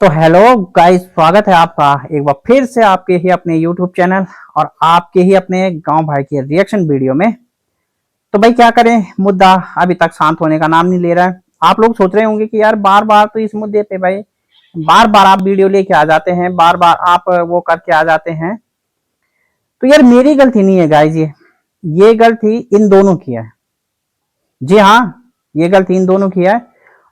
तो hello guys, स्वागत है आपका एक बार फिर से आपके ही अपने YouTube चैनल और आपके ही अपने गांव भाई के रिएक्शन वीडियो में। तो भाई क्या करें, मुद्दा अभी तक शांत होने का नाम नहीं ले रहा है। आप लोग सोच रहे होंगे कि यार बार बार तो इस मुद्दे पे भाई बार बार आप वीडियो लेके आ जाते हैं, बार बार आप वो करके आ जाते हैं। तो यार मेरी गलती नहीं है गाइस, ये गलती इन दोनों की है। जी हाँ, ये गलती इन दोनों की है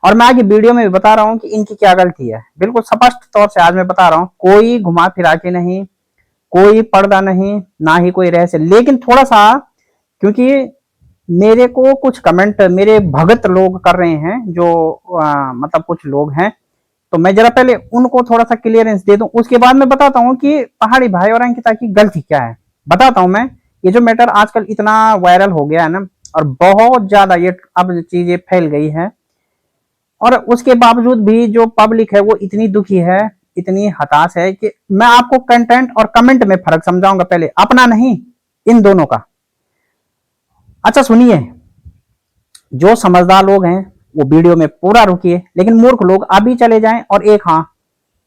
और मैं आगे वीडियो में भी बता रहा हूँ कि इनकी क्या गलती है। बिल्कुल स्पष्ट तौर से आज मैं बता रहा हूँ, कोई घुमा फिरा के नहीं, कोई पर्दा नहीं, ना ही कोई रहस्य। लेकिन थोड़ा सा, क्योंकि मेरे को कुछ कमेंट मेरे भगत लोग कर रहे हैं, जो मतलब कुछ लोग हैं, तो मैं जरा पहले उनको थोड़ा सा क्लियरेंस दे दूं, उसके बाद मैं बताता हूँ कि पहाड़ी भाई और अंकिता की गलती क्या है। बताता हूँ मैं। ये जो मैटर आजकल इतना वायरल हो गया है ना, और बहुत ज्यादा ये अब चीजें फैल गई है, और उसके बावजूद भी जो पब्लिक है वो इतनी दुखी है, इतनी हताश है कि मैं आपको कंटेंट और कमेंट में फर्क समझाऊंगा, पहले अपना नहीं, इन दोनों का। अच्छा सुनिए, जो समझदार लोग हैं वो वीडियो में पूरा रुकिए, लेकिन मूर्ख लोग अभी चले जाएं। और एक हाँ,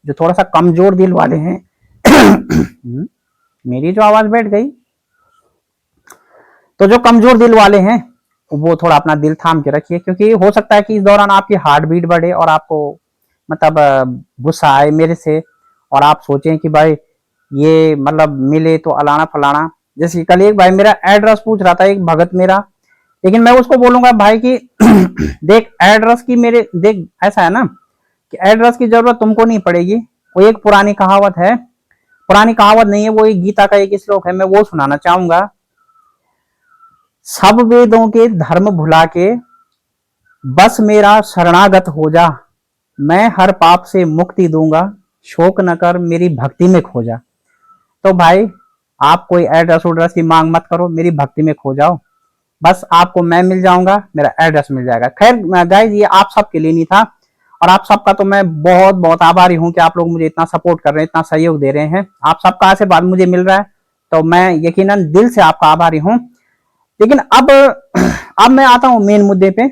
जो थोड़ा सा कमजोर दिल वाले हैं मेरी जो आवाज बैठ गई, तो जो कमजोर दिल वाले हैं वो थोड़ा अपना दिल थाम के रखिए, क्योंकि हो सकता है कि इस दौरान आपकी हार्ट बीट बढ़े और आपको मतलब गुस्सा आए मेरे से, और आप सोचें कि भाई ये मतलब मिले तो अलाना फलाना। जैसे कल एक भाई मेरा एड्रेस पूछ रहा था, एक भगत मेरा, लेकिन मैं उसको बोलूंगा भाई कि देख एड्रेस की मेरे देख ऐसा है ना कि एड्रेस की जरूरत तुमको नहीं पड़ेगी। वो एक पुरानी कहावत है, पुरानी कहावत नहीं है, वो एक गीता का एक श्लोक है, मैं वो सुनाना चाहूंगा। सब वेदों के धर्म भुला के बस मेरा शरणागत हो जा, मैं हर पाप से मुक्ति दूंगा, शोक न कर मेरी भक्ति में खो जा। तो भाई आप कोई एड्रेस उड्रेस की मांग मत करो, मेरी भक्ति में खो जाओ, बस आपको मैं मिल जाऊंगा, मेरा एड्रेस मिल जाएगा। खैर गाइस, ये आप सबके लिए नहीं था, और आप सबका तो मैं बहुत बहुत आभारी हूं कि आप लोग मुझे इतना सपोर्ट कर रहे हैं, इतना सहयोग दे रहे हैं। आप सबका आशीर्वाद मुझे मिल रहा है, तो मैं यकीनन दिल से आपका आभारी हूं। लेकिन अब मैं आता हूं मेन मुद्दे पे।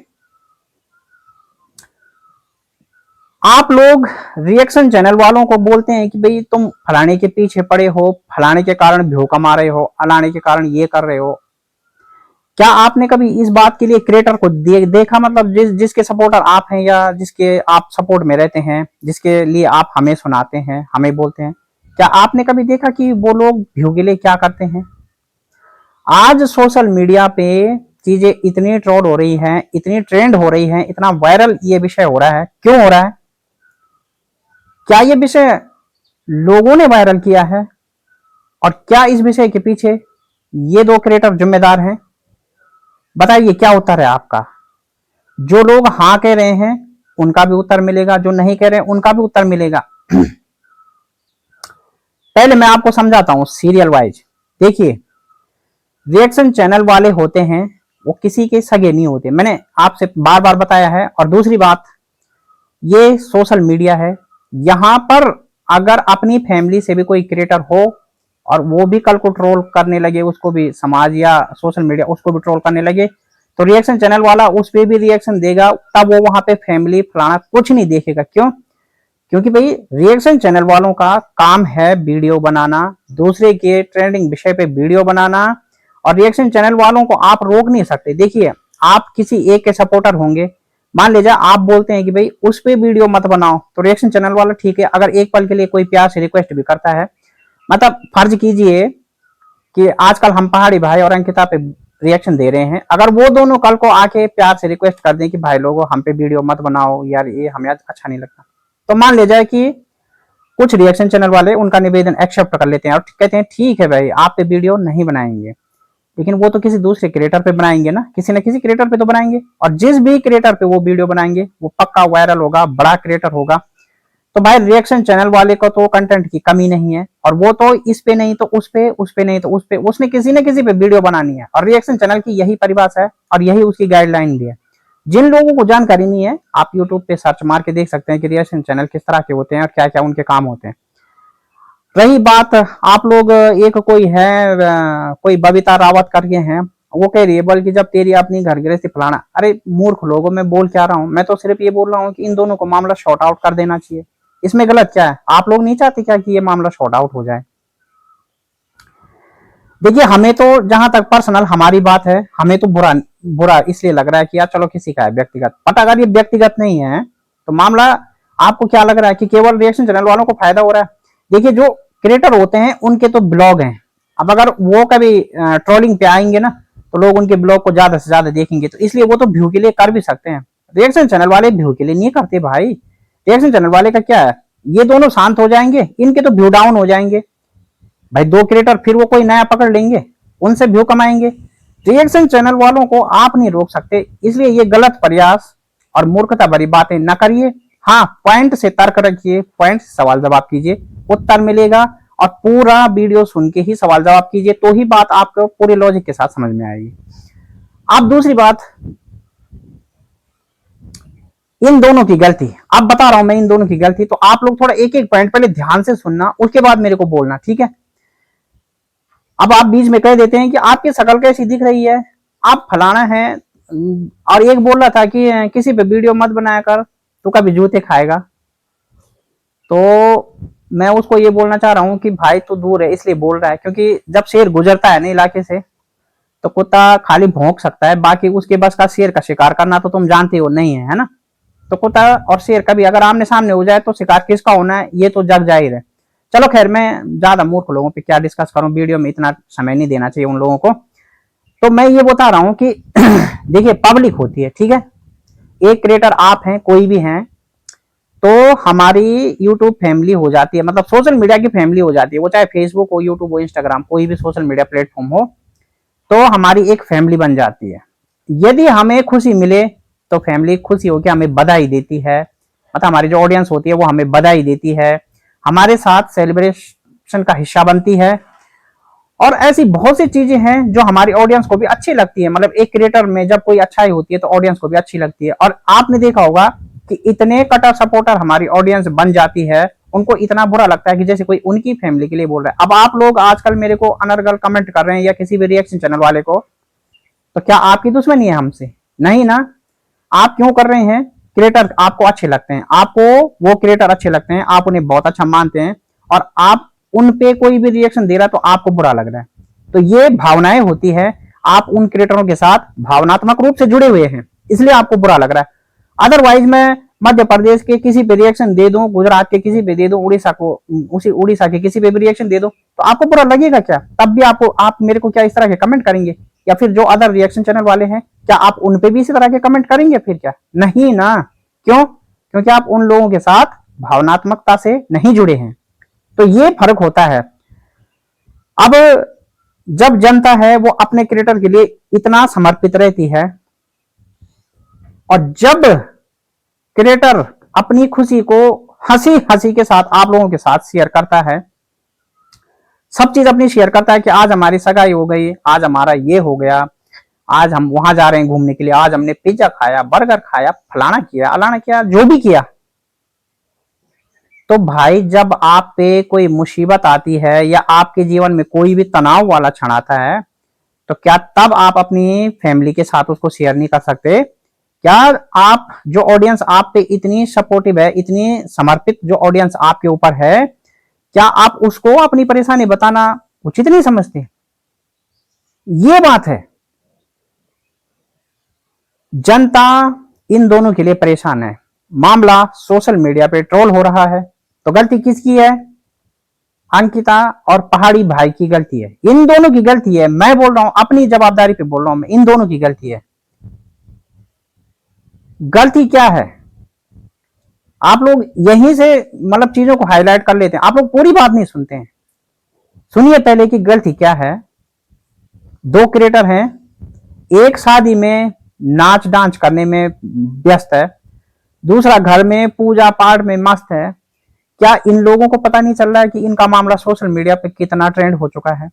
आप लोग रिएक्शन चैनल वालों को बोलते हैं कि भाई तुम फलाने के पीछे पड़े हो, फलाने के कारण व्यू कमा रहे हो, अलाने के कारण ये कर रहे हो। क्या आपने कभी इस बात के लिए क्रिएटर को देखा, मतलब जिसके सपोर्टर आप हैं या जिसके आप सपोर्ट में रहते हैं, जिसके लिए आप हमें सुनाते हैं, हमें बोलते हैं, क्या आपने कभी देखा कि वो लोग व्यू के लिए क्या करते हैं? आज सोशल मीडिया पे चीजें इतनी ट्रोल हो रही हैं, इतनी ट्रेंड हो रही हैं, इतना वायरल ये विषय हो रहा है। क्यों हो रहा है? क्या ये विषय लोगों ने वायरल किया है? और क्या इस विषय के पीछे ये दो क्रिएटर जिम्मेदार हैं? बताइए क्या उत्तर है आपका। जो लोग हाँ कह रहे हैं उनका भी उत्तर मिलेगा, जो नहीं कह रहे हैं उनका भी उत्तर मिलेगा। पहले मैं आपको समझाता हूं सीरियल वाइज। देखिए, रिएक्शन चैनल वाले होते हैं वो किसी के सगे नहीं होते, मैंने आपसे बार बार बताया है। और दूसरी बात, ये सोशल मीडिया है, यहां पर अगर अपनी फैमिली से भी कोई क्रिएटर हो और वो भी कल को ट्रोल करने लगे, उसको भी समाज या सोशल मीडिया उसको भी ट्रोल करने लगे, तो रिएक्शन चैनल वाला उस पर भी रिएक्शन देगा, तब वो वहां पे फैमिली फलाना कुछ नहीं देखेगा। क्यों? क्योंकि भाई रिएक्शन चैनल वालों का काम है वीडियो बनाना, दूसरे के ट्रेंडिंग विषय पे वीडियो बनाना, और रिएक्शन चैनल वालों को आप रोक नहीं सकते। देखिए, आप किसी एक के सपोर्टर होंगे, मान लीजिए आप बोलते हैं कि भाई उस पे वीडियो मत बनाओ, तो रिएक्शन चैनल वाला ठीक है, अगर एक पल के लिए कोई प्यार से रिक्वेस्ट भी करता है, मतलब फर्ज कीजिए कि आजकल हम पहाड़ी भाई और अंकिता पे रिएक्शन दे रहे हैं, अगर वो दोनों कल को आके प्यार से रिक्वेस्ट कर दें कि भाई लोगों हम पे वीडियो मत बनाओ यार, ये हमें अच्छा नहीं लगता, तो मान ले जाए कि कुछ रिएक्शन चैनल वाले उनका निवेदन एक्सेप्ट कर लेते हैं और कहते हैं ठीक है भाई आप पे वीडियो नहीं बनाएंगे, लेकिन वो तो किसी दूसरे क्रिएटर पे बनाएंगे ना, किसी न किसी क्रिएटर पे तो बनाएंगे, और जिस भी क्रिएटर पे वो वीडियो बनाएंगे वो पक्का वायरल होगा, बड़ा क्रिएटर होगा। तो भाई रिएक्शन चैनल वाले को तो कंटेंट की कमी नहीं है, और वो तो इस पे नहीं तो उस पे, उस पे नहीं तो उस पे, उसने किसी न किसी पे वीडियो बनानी है, और रिएक्शन चैनल की यही परिभाषा है और यही उसकी गाइडलाइन भी है। जिन लोगों को जानकारी नहीं है, आप यूट्यूब पे सर्च मार के देख सकते हैं कि रिएक्शन चैनल किस तरह के होते हैं और क्या क्या उनके काम होते हैं। रही बात, आप लोग एक कोई है कोई बबीता रावत करके हैं, वो कह रही है बल्कि जब तेरी अपनी घर गृहस्थी फलाना। अरे मूर्ख लोगों, मैं बोल क्या रहा हूँ, मैं तो सिर्फ ये बोल रहा हूँ कि इन दोनों को मामला शॉर्ट आउट कर देना चाहिए। इसमें गलत क्या है? आप लोग नहीं चाहते क्या कि ये मामला शॉर्ट आउट हो जाए? देखिए, हमें तो जहां तक पर्सनल हमारी बात है, हमें तो बुरा बुरा इसलिए लग रहा है कि यार चलो किसी का है व्यक्तिगत, बट अगर ये व्यक्तिगत नहीं है तो मामला आपको क्या लग रहा है कि केवल रिएक्शन चैनल वालों को फायदा हो रहा है? देखिए, जो क्रिएटर होते हैं उनके तो ब्लॉग हैं, अब अगर वो कभी ट्रोलिंग पे आएंगे ना तो लोग उनके ब्लॉग को ज्यादा से ज्यादा देखेंगे, तो इसलिए वो तो व्यू के लिए कर भी सकते हैं। रिएक्शन चैनल वाले व्यू के लिए नहीं करते भाई। रिएक्शन चैनल वाले का क्या है, ये दोनों शांत हो जाएंगे, इनके तो व्यू डाउन हो जाएंगे भाई। दो क्रिएटर फिर वो कोई नया पकड़ लेंगे, उनसे व्यू कमाएंगे। रिएक्शन चैनल वालों को आप नहीं रोक सकते, इसलिए ये गलत प्रयास और मूर्खता भरी बातें न करिए। हाँ, पॉइंट से तर्क रखिए, पॉइंट से सवाल जवाब कीजिए, उत्तर मिलेगा। और पूरा वीडियो सुन के ही सवाल जवाब कीजिए, तो ही बात आपको पूरे लॉजिक के साथ समझ में आएगी। अब दूसरी बात, इन दोनों की गलती, अब बता रहा हूं मैं इन दोनों की गलती, तो आप लोग थोड़ा एक एक पॉइंट पहले ध्यान से सुनना, उसके बाद मेरे को बोलना, ठीक है? अब आप बीच में कह देते हैं कि आपकी शक्ल कैसी दिख रही है, आप फलाना है, और एक बोल रहा था कि किसी पे वीडियो मत बनाया कर, तो कभी जूते खाएगा। तो मैं उसको ये बोलना चाह रहा हूं कि भाई तू दूर है इसलिए बोल रहा है, क्योंकि जब शेर गुजरता है ना इलाके से तो कुत्ता खाली भौंक सकता है, बाकी उसके बस का शेर का शिकार करना तो तुम जानते हो नहीं है ना? तो कुत्ता और शेर कभी अगर आमने सामने हो जाए तो शिकार किसका होना है ये तो जग जाहिर है। चलो खैर, मैं ज्यादा मूर्ख लोगों पे क्या डिस्कस करूं, वीडियो में इतना समय नहीं देना चाहिए उन लोगों को। तो मैं ये बता रहा हूं कि देखिए, पब्लिक होती है, ठीक है? एक क्रिएटर आप हैं, कोई भी हैं, तो हमारी यूट्यूब फैमिली हो जाती है, मतलब सोशल मीडिया की फैमिली हो जाती है, वो चाहे फेसबुक हो, यूट्यूब हो, इंस्टाग्राम, कोई भी सोशल मीडिया प्लेटफॉर्म हो, तो हमारी एक फैमिली बन जाती है। यदि हमें खुशी मिले तो फैमिली खुशी होकर हमें बधाई देती है, मतलब हमारी जो ऑडियंस होती है वो हमें बधाई देती है, हमारे साथ सेलिब्रेशन का हिस्सा बनती है। और ऐसी बहुत सी चीजें हैं जो हमारी ऑडियंस को भी अच्छी लगती है, मतलब एक क्रिएटर में जब कोई अच्छाई होती है तो ऑडियंस को भी अच्छी लगती है। और आपने देखा होगा कि इतने कटर सपोर्टर हमारी ऑडियंस बन जाती है, उनको इतना बुरा लगता है कि जैसे कोई उनकी फैमिली के लिए बोल रहा है। अब आप लोग आजकल मेरे को अनर्गल कमेंट कर रहे हैं या किसी भी रिएक्शन चैनल वाले को, तो क्या आपकी दुश्मनी है हमसे? नहीं ना। आप क्यों कर रहे हैं? क्रिएटर आपको अच्छे लगते हैं, आपको वो क्रिएटर अच्छे लगते हैं, आप उन्हें बहुत अच्छा मानते हैं, और आप उन पे कोई भी रिएक्शन दे रहा है तो आपको बुरा लग रहा है। तो ये भावनाएं होती है, आप उन क्रिएटरों के साथ भावनात्मक रूप से जुड़े हुए हैं, इसलिए आपको बुरा लग रहा है। अदरवाइज मैं मध्य प्रदेश के किसी पे रिएक्शन दे दूं, गुजरात के किसी पे दे दूं, उड़ीसा के किसी पे भी रिएक्शन दे दूं, तो आपको बुरा लगेगा क्या? तब भी आप मेरे को क्या इस तरह के कमेंट करेंगे? या फिर जो अदर रिएक्शन चैनल वाले हैं, क्या आप उन पे भी इसी तरह के कमेंट करेंगे फिर? क्या नहीं ना। क्यों? क्योंकि आप उन लोगों के साथ भावनात्मकता से नहीं जुड़े हैं। तो ये फर्क होता है। अब जब जनता है वो अपने क्रिएटर के लिए इतना समर्पित रहती है, और जब क्रिएटर अपनी खुशी को हंसी हंसी के साथ आप लोगों के साथ शेयर करता है, सब चीज अपनी शेयर करता है कि आज हमारी सगाई हो गई, आज हमारा ये हो गया, आज हम वहां जा रहे हैं घूमने के लिए, आज हमने पिज्जा खाया, बर्गर खाया, फलाना किया, अलाना किया, जो भी किया। तो भाई, जब आप पे कोई मुसीबत आती है या आपके जीवन में कोई भी तनाव वाला क्षण आता है, तो क्या तब आप अपनी फैमिली के साथ उसको शेयर नहीं कर सकते? क्या आप जो ऑडियंस आप पे इतनी सपोर्टिव है, इतनी समर्पित जो ऑडियंस आपके ऊपर है, क्या आप उसको अपनी परेशानी बताना उचित नहीं समझते? ये बात है। जनता इन दोनों के लिए परेशान है। मामला सोशल मीडिया पे ट्रोल हो रहा है, तो गलती किसकी है? अंकिता और पहाड़ी भाई की गलती है, इन दोनों की गलती है। मैं बोल रहा हूं, अपनी जवाबदारी पे बोल रहा हूं, मैं इन दोनों की गलती है। गलती क्या है? आप लोग यहीं से मतलब चीजों को हाईलाइट कर लेते हैं, आप लोग पूरी बात नहीं सुनते हैं। सुनिए पहले कि गलती क्या है। दो क्रिएटर हैं, एक शादी में नाच डांस करने में व्यस्त है, दूसरा घर में पूजा पाठ में मस्त है। क्या इन लोगों को पता नहीं चल रहा है कि इनका मामला सोशल मीडिया पे कितना ट्रेंड हो चुका है?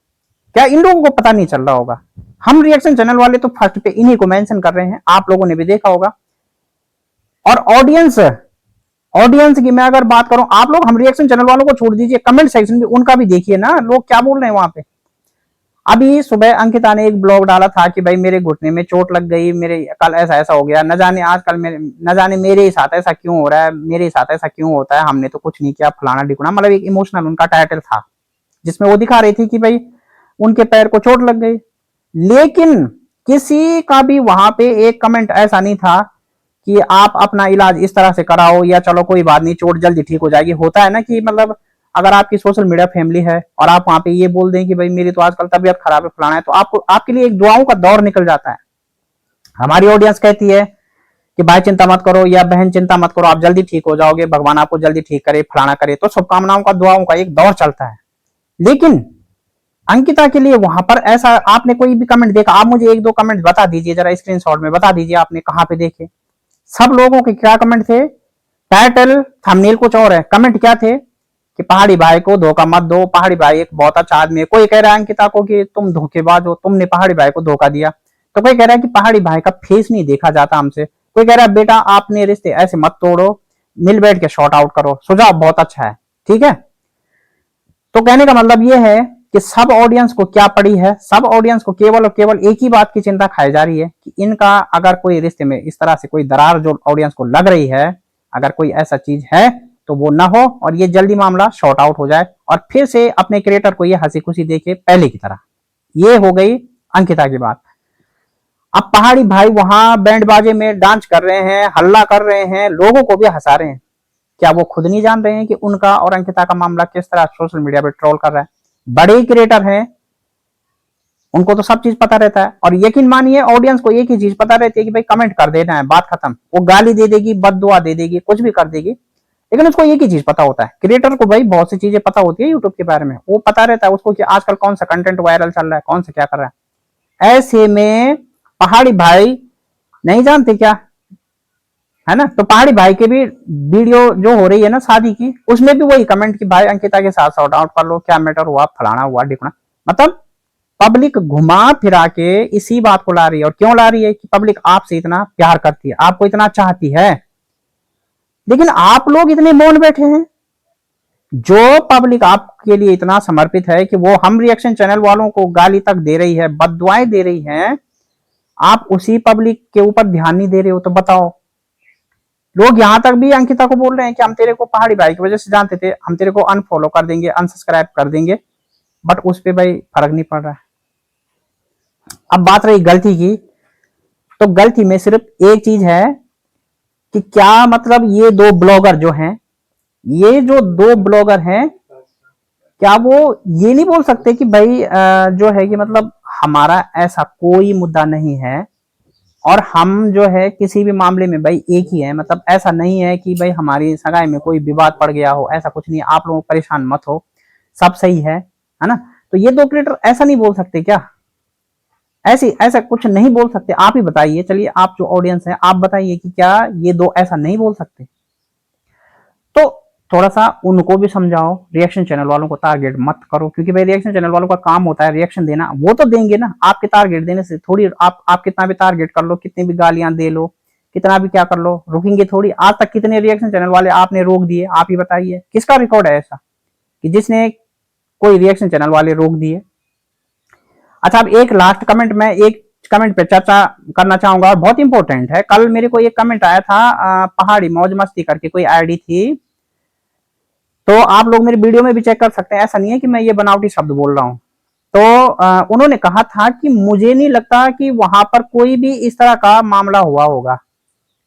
क्या इन लोगों को पता नहीं चल रहा होगा? हम रिएक्शन चैनल वाले तो फर्स्ट पे इन्हीं को मेंशन कर रहे हैं, आप लोगों ने भी देखा होगा। और ऑडियंस की मैं अगर बात करूं, आप लोग हम रिएक्शन चैनल वालों को छोड़ दीजिए, कमेंट सेक्शन भी उनका भी देखिए ना, लोग क्या बोल रहे हैं वहां पे। अभी सुबह अंकिता ने एक ब्लॉग डाला था कि भाई मेरे घुटने में चोट लग गई, मेरे कल ऐसा ऐसा हो गया, न जाने आजकल न जाने मेरे ही साथ ऐसा क्यों हो रहा है, मेरे ही साथ ऐसा क्यों होता है, हमने तो कुछ नहीं किया, फलाना ढिकुना, मतलब एक इमोशनल उनका टाइटल था जिसमें वो दिखा रही थी कि भाई उनके पैर को चोट लग गई। लेकिन किसी का भी वहां पे एक कमेंट ऐसा नहीं था कि आप अपना इलाज इस तरह से कराओ या चलो कोई बात नहीं चोट जल्दी ठीक हो जाएगी। होता है ना कि मतलब अगर आपकी सोशल मीडिया फैमिली है और आप वहां पे ये बोल दें कि भाई मेरी तो आजकल तबीयत खराब है फलाना है, तो आपको आपके लिए एक दुआओं का दौर निकल जाता है। हमारी ऑडियंस कहती है कि भाई चिंता मत करो या बहन चिंता मत करो, आप जल्दी ठीक हो जाओगे, भगवान आपको जल्दी ठीक करे, फलाना करे, तो शुभकामनाओं का दुआओं का एक दौर चलता है। लेकिन अंकिता के लिए वहां पर ऐसा, आपने कोई भी कमेंट देखा, आप मुझे एक दो कमेंट बता दीजिए जरा स्क्रीनशॉट में, बता दीजिए आपने कहां पे देखे। सब लोगों के क्या कमेंट थे, टाइटल थंबनेल कुछ और है, कमेंट क्या थे कि पहाड़ी भाई को धोखा मत दो, पहाड़ी भाई एक बहुत अच्छा आदमी है। कोई कह रहा है अंकिता को कि तुम धोखेबाज हो, तुमने पहाड़ी भाई को धोखा दिया। तो कोई कह रहा है कि पहाड़ी भाई का फेस नहीं देखा जाता हमसे। कोई कह रहा है बेटा आपने रिश्ते ऐसे मत तोड़ो, मिल बैठ के शॉर्ट आउट करो, सुझाव बहुत अच्छा है। ठीक है, तो कहने का मतलब यह है कि सब ऑडियंस को क्या पड़ी है, सब ऑडियंस को केवल और केवल एक ही बात की चिंता खाई जा रही है कि इनका अगर कोई रिश्ते में इस तरह से कोई दरार जो ऑडियंस को लग रही है, अगर कोई ऐसा चीज है तो वो ना हो और ये जल्दी मामला शॉर्ट आउट हो जाए और फिर से अपने क्रिएटर को ये हंसी खुशी देखे पहले की तरह। ये हो गई अंकिता की बात। अब पहाड़ी भाई वहां बैंड बाजे में डांस कर रहे हैं, हल्ला कर रहे हैं, लोगों को भी हंसा रहे हैं। क्या वो खुद नहीं जान रहे हैं कि उनका और अंकिता का मामला किस तरह सोशल मीडिया पे ट्रोल कर रहा है? बड़े ही क्रिएटर हैं, उनको तो सब चीज पता रहता है। और यकीन मानिए ऑडियंस को एक ही चीज पता रहती है कि भाई कमेंट कर देना है, बात खत्म। वो गाली दे देगी, बददुआ दे देगी, कुछ भी कर देगी, लेकिन उसको एक ही चीज पता होता है। क्रिएटर को भाई बहुत सी चीजें पता होती है यूट्यूब के बारे में, वो पता रहता है उसको कि आजकल कौन सा कंटेंट वायरल चल रहा है, कौन सा क्या कर रहा है। ऐसे में पहाड़ी भाई नहीं जानते क्या, है ना? तो पहाड़ी भाई के भी वीडियो जो हो रही है ना शादी की, उसमें भी वही कमेंट कि भाई अंकिता के साथ सॉर्ट आउट कर लो, क्या मैटर हुआ, फलाना हुआ ढिकना। मतलब पब्लिक घुमा फिरा के इसी बात को ला रही है। और क्यों ला रही है? कि पब्लिक आपसे इतना प्यार करती है, आपको इतना चाहती है, लेकिन आप लोग इतने मौन बैठे हैं। जो पब्लिक आपके लिए इतना समर्पित है कि वो हम रिएक्शन चैनल वालों को गाली तक दे रही है, बददुआएं दे रही है, आप उसी पब्लिक के ऊपर ध्यान नहीं दे रहे हो। तो बताओ, लोग यहां तक भी अंकिता को बोल रहे हैं कि हम तेरे को पहाड़ी भाई की वजह से जानते थे, हम तेरे को अनफॉलो कर देंगे, अनसब्सक्राइब कर देंगे, बट उस पर भाई फर्क नहीं पड़ रहा है। अब बात रही गलती की, तो गलती में सिर्फ एक चीज है कि क्या मतलब ये दो ब्लॉगर जो हैं, ये जो दो ब्लॉगर हैं, क्या वो ये नहीं बोल सकते कि भाई जो है कि मतलब हमारा ऐसा कोई मुद्दा नहीं है और हम जो है किसी भी मामले में भाई एक ही है। मतलब ऐसा नहीं है कि भाई हमारी सगाई में कोई विवाद पड़ गया हो, ऐसा कुछ नहीं। आप लोग परेशान मत हो, सब सही है ना? तो ये दो क्रिएटर ऐसा नहीं बोल सकते क्या? ऐसा कुछ नहीं बोल सकते? आप ही बताइए, चलिए आप जो ऑडियंस है आप बताइए कि क्या ये दो ऐसा नहीं बोल सकते? तो थोड़ा सा उनको भी समझाओ, रिएक्शन चैनल वालों को टारगेट मत करो, क्योंकि भाई रिएक्शन चैनल वालों का काम होता है रिएक्शन देना, वो तो देंगे ना। आपके टारगेट देने से थोड़ी, आप कितना भी टारगेट कर लो, कितनी भी गालियां दे लो, कितना भी क्या कर लो, रुकेंगे थोड़ी। आज तक कितने रिएक्शन चैनल वाले आपने रोक दिए? आप ही बताइए, किसका रिकॉर्ड है ऐसा कि जिसने कोई रिएक्शन चैनल वाले रोक दिए? अच्छा, अब एक लास्ट कमेंट, मैं एक कमेंट पे चर्चा करना चाहूंगा और बहुत इंपॉर्टेंट है। कल मेरे को एक कमेंट आया था, पहाड़ी मौज मस्ती करके कोई आईडी थी, तो आप लोग मेरे वीडियो में भी चेक कर सकते हैं, ऐसा नहीं है कि मैं ये बनावटी शब्द बोल रहा हूं। तो उन्होंने कहा था कि मुझे नहीं लगता कि वहां पर कोई भी इस तरह का मामला हुआ होगा।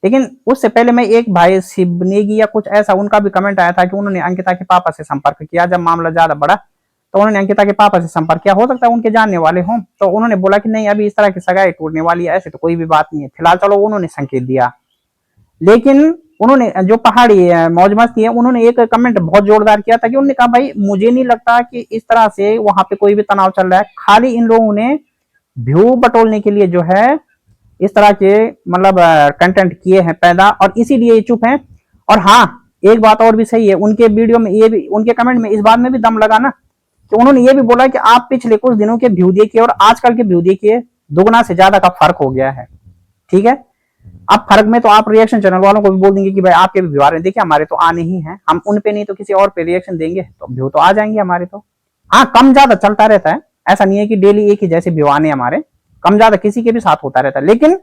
लेकिन उससे पहले मैं एक भाई शिवनेगी या कुछ ऐसा, उनका भी कमेंट आया था कि उन्होंने अंकिता के पापा से संपर्क किया जब मामला ज्यादा बढ़ा, तो उन्होंने अंकिता के पापा से संपर्क किया, हो सकता है उनके जानने वाले हों। तो उन्होंने बोला कि नहीं अभी इस तरह की सगाई टूटने वाली है, ऐसे तो कोई भी बात नहीं है फिलहाल। चलो उन्होंने संकेत दिया, लेकिन उन्होंने जो पहाड़ी मौज मस्ती है, उन्होंने एक कमेंट बहुत जोरदार किया था कि उन्होंने कहा भाई मुझे नहीं लगता कि इस तरह से वहां पे कोई भी तनाव चल रहा है, खाली इन लोगों ने व्यू बटोरने के लिए जो है इस तरह के मतलब कंटेंट किए हैं पैदा, और इसीलिए ये चुप हैं। और हाँ, एक बात और भी सही है, उनके वीडियो में ये भी, उनके कमेंट में इस बात में भी दम लगा ना कि उन्होंने ये भी बोला कि आप पिछले कुछ दिनों के व्यू देखिए और आजकल के व्यू देखिए, दुगना से ज्यादा का फर्क हो गया है। ठीक है, अब फर्क में तो आप रिएक्शन चैनल वालों को भी बोल देंगे कि भाई आपके भी व्यू आ रहे हैं, देखिए हमारे तो आने ही हैं, हम उन पे नहीं तो किसी और पे रिएक्शन देंगे तो व्यू तो आ जाएंगे हमारे। तो हाँ, कम ज्यादा चलता रहता है, ऐसा नहीं है कि डेली एक ही जैसे व्यू आने हमारे, कम ज्यादा किसी के भी साथ होता रहता है। लेकिन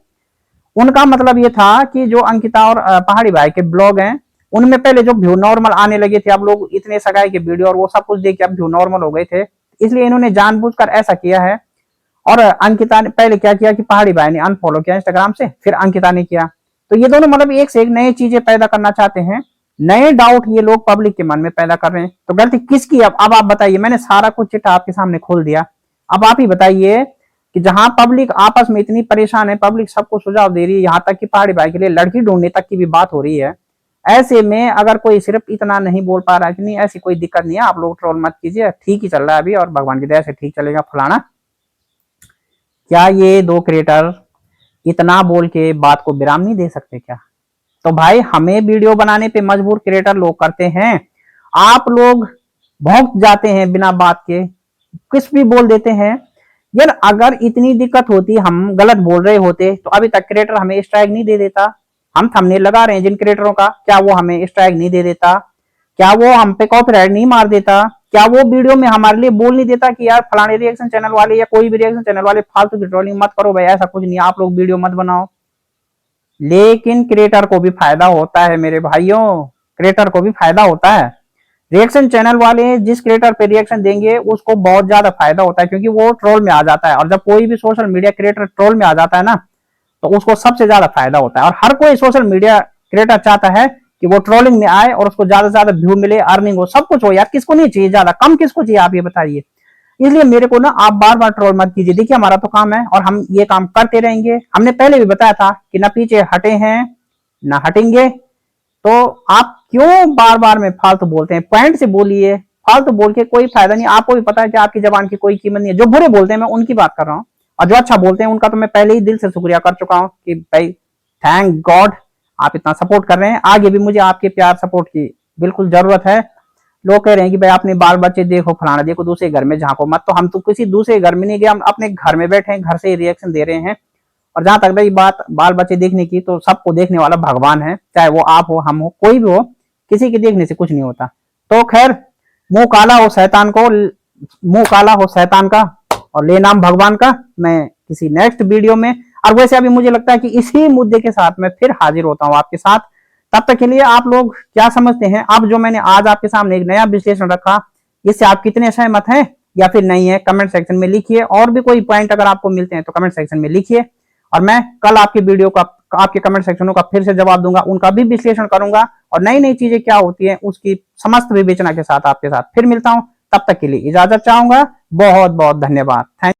उनका मतलब ये था कि जो अंकिता और पहाड़ी भाई के ब्लॉग हैं उनमें पहले जो व्यू नॉर्मल आने लगे थे, अब लोग इतने सगाई के वीडियो और वो सब कुछ देख के अब व्यू नॉर्मल हो गए थे, इसलिए इन्होंने जानबूझकर ऐसा किया है। और अंकिता ने पहले क्या किया कि पहाड़ी भाई ने अनफॉलो किया इंस्टाग्राम से, फिर अंकिता ने किया। तो ये दोनों मतलब एक से एक नई चीजें पैदा करना चाहते हैं, नए डाउट ये लोग पब्लिक के मन में पैदा कर रहे हैं। तो गलती किसकी? अब आप बताइए, मैंने सारा कुछ चिट्ठा आपके सामने खोल दिया, अब आप ही बताइए कि जहां पब्लिक आपस में इतनी परेशान है, पब्लिक सबको सुझाव दे रही है, यहाँ तक कि पहाड़ी भाई के लिए लड़की ढूंढने तक की भी बात हो रही है, ऐसे में अगर कोई सिर्फ इतना नहीं बोल पा रहा है कि नहीं ऐसी कोई दिक्कत नहीं है, आप लोग ट्रोल मत कीजिए, ठीक ही चल रहा है अभी और भगवान की दया से ठीक चलेगा फलाना, क्या ये दो क्रिएटर इतना बोल के बात को विराम नहीं दे सकते क्या? तो भाई हमें वीडियो बनाने पे मजबूर क्रिएटर लोग करते हैं, आप लोग भौंक जाते हैं बिना बात के, कुछ भी बोल देते हैं। यार अगर इतनी दिक्कत होती, हम गलत बोल रहे होते तो अभी तक क्रिएटर हमें स्ट्राइक नहीं दे देता। हम थंबनेल लगा रहे हैं जिन क्रिएटरों का, क्या वो हमें स्ट्राइक नहीं दे देता? क्या वो हम पे कॉपीराइट नहीं मार देता? क्या वो वीडियो में हमारे लिए बोल नहीं देता कि यार फलाने रिएक्शन चैनल वाले या कोई भी रिएक्शन चैनल वाले फालतू की ट्रोलिंग मत करो भाई, ऐसा कुछ नहीं, आप लोग वीडियो मत बनाओ। लेकिन क्रिएटर को भी फायदा होता है मेरे भाइयों, क्रिएटर को भी फायदा होता है। रिएक्शन चैनल वाले जिस क्रिएटर पे रिएक्शन देंगे उसको बहुत ज्यादा फायदा होता है, क्योंकि वो ट्रोल में आ जाता है, और जब कोई भी सोशल मीडिया क्रिएटर ट्रोल में आ जाता है ना तो उसको सबसे ज्यादा फायदा होता है। और हर कोई सोशल मीडिया क्रिएटर चाहता है कि वो ट्रोलिंग में आए और उसको ज्यादा से ज्यादा व्यू मिले, अर्निंग हो, सब कुछ हो। यार किसको नहीं चाहिए ज्यादा, कम किसको चाहिए आप ये बताइए। इसलिए मेरे को ना आप बार बार ट्रोल मत कीजिए, देखिए हमारा तो काम है और हम ये काम करते रहेंगे। हमने पहले भी बताया था कि ना पीछे हटे हैं ना हटेंगे, तो आप क्यों बार बार में फालतू बोलते हैं? पॉइंट से बोलिए, फालतू बोल के कोई फायदा नहीं। आपको भी पता है कि आपकी जबान की कोई कीमत नहीं है। जो बुरे बोलते हैं मैं उनकी बात कर रहा हूँ, और जो अच्छा बोलते हैं उनका तो मैं पहले ही दिल से शुक्रिया कर चुका हूँ कि भाई थैंक गॉड आप इतना सपोर्ट कर रहे हैं, आगे भी मुझे आपके प्यार सपोर्ट की बिल्कुल जरूरत है। लोग कह रहे हैं कि भाई अपने बाल बच्चे देखो, फलाना देखो, दूसरे घर में झांको मत, तो हम तो किसी दूसरे घर में नहीं गए, हम अपने घर में बैठे हैं, घर से ही रिएक्शन दे रहे हैं। और जहां तक रही बात बाल बच्चे देखने की, तो सबको देखने वाला भगवान है, चाहे वो आप हो, हम हो, कोई भी हो, किसी के देखने से कुछ नहीं होता। तो खैर मुंह काला हो शैतान को, मुंह काला हो शैतान का और ले नाम भगवान का। मैं किसी नेक्स्ट वीडियो में, और वैसे अभी मुझे लगता है कि इसी मुद्दे के साथ मैं फिर हाजिर होता हूँ आपके साथ। तब तक के लिए आप लोग क्या समझते हैं? अब जो मैंने आज आपके सामने एक नया विश्लेषण रखा, इससे आप कितने सहमत हैं या फिर नहीं है, कमेंट सेक्शन में लिखिए। और भी कोई पॉइंट अगर आपको मिलते हैं तो कमेंट सेक्शन में लिखिए, और मैं कल आपकी वीडियो का, आपके कमेंट सेक्शनों का फिर से जवाब दूंगा, उनका भी विश्लेषण करूंगा, और नई नई चीजें क्या होती है उसकी समस्त विवेचना के साथ आपके साथ फिर मिलता हूं। तब तक के लिए इजाजत चाहूंगा। बहुत बहुत धन्यवाद। थैंक